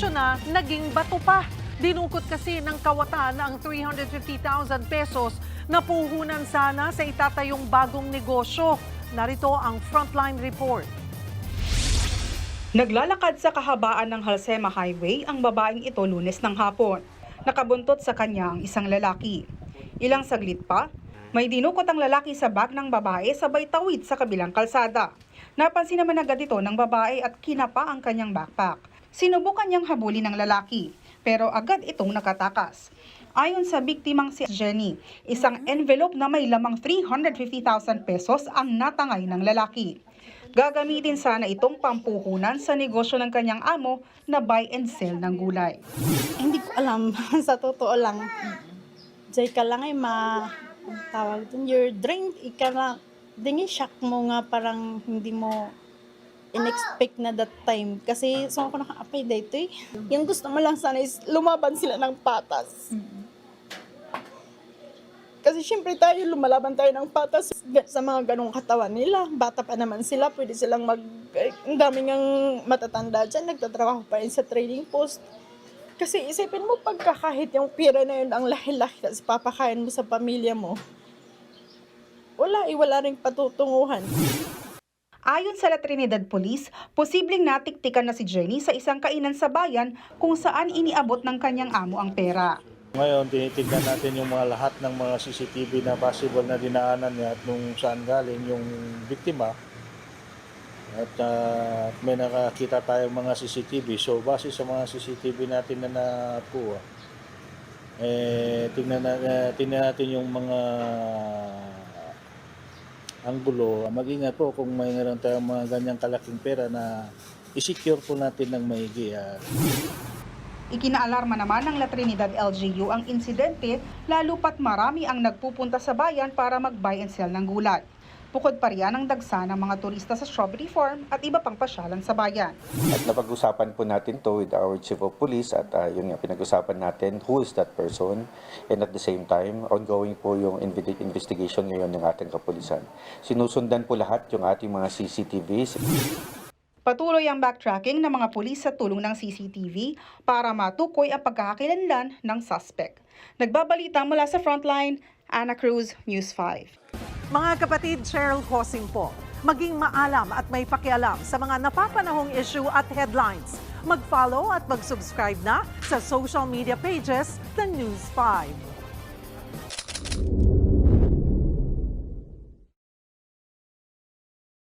negosyo na naging bato pa. Dinukot kasi ng kawatan ang 350,000 pesos na puhunan sana sa itatayong bagong negosyo. Narito ang Frontline Report. Naglalakad sa kahabaan ng Halsema Highway ang babaeng ito Lunes ng hapon. Nakabuntot sa kanya ang isang lalaki. Ilang saglit pa, may dinukot ang lalaki sa bag ng babae sabay tawid sa kabilang kalsada. Napansin naman agad ito ng babae at kinapa ang kanyang backpack. Sinubukan niyang habulin ng lalaki, pero agad itong nakatakas. Ayon sa biktimang si Jenny, isang envelope na may lamang 350,000 pesos ang natangay ng lalaki. Gagamitin sana itong pampuhunan sa negosyo ng kanyang amo na buy and sell ng gulay. Hindi ko alam, sa totoo lang. Diyan ka lang ay tawag dun, your drink, ika na, dingin shock mo nga parang hindi mo in-expect na that time. Kasi so ako naka-apply dito eh. Yung gusto mo lang sana is lumaban sila ng patas. Kasi syempre tayo, lumalaban tayo ng patas sa mga ganong katawan nila. Bata pa naman sila, pwede silang ang daming ang matatanda dyan, nagtatrabaho pa rin sa trading post. Kasi isipin mo, pagka kahit yung pira na yun, ang laki-laki, tapos papakain mo sa pamilya mo, wala ring patutunguhan. Ayon sa La Trinidad Police, posibleng natiktikan na si Jenny sa isang kainan sa bayan kung saan iniabot ng kanyang amo ang pera. Ngayon, tinitignan natin yung mga lahat ng mga CCTV na possible na dinaanan niya at nung saan galing yung biktima. At may nakakita tayong mga CCTV. So, base sa mga CCTV natin na nakuha, tingnan natin yung mga anggulo. Mag-ingat po kung mayroon tayong mga ganyang kalaking pera na i-secure po natin ng maigi. Ikinaalarma naman ng La Trinidad LGU ang insidente lalo pat marami ang nagpupunta sa bayan para mag-buy and sell ng gulay. Bukod pa riyan ang dagsa ng mga turista sa strawberry farm at iba pang pasyalan sa bayan. At napag-usapan po natin to with our chief of police at yun nga, pinag-usapan natin who is that person, and at the same time, ongoing po yung investigation ngayon ng ating kapulisan. Sinusundan po lahat yung ating mga CCTVs. Patuloy ang backtracking ng mga pulis sa tulong ng CCTV para matukoy ang pagkakakilanlan ng suspect. Nagbabalita mula sa Frontline, Ana Cruz, News 5. Mga kapatid, Cheryl Cosing po. Maging maalam at may pakialam sa mga napapanahong issue at headlines. Mag-follow at mag-subscribe na sa social media pages ng News 5.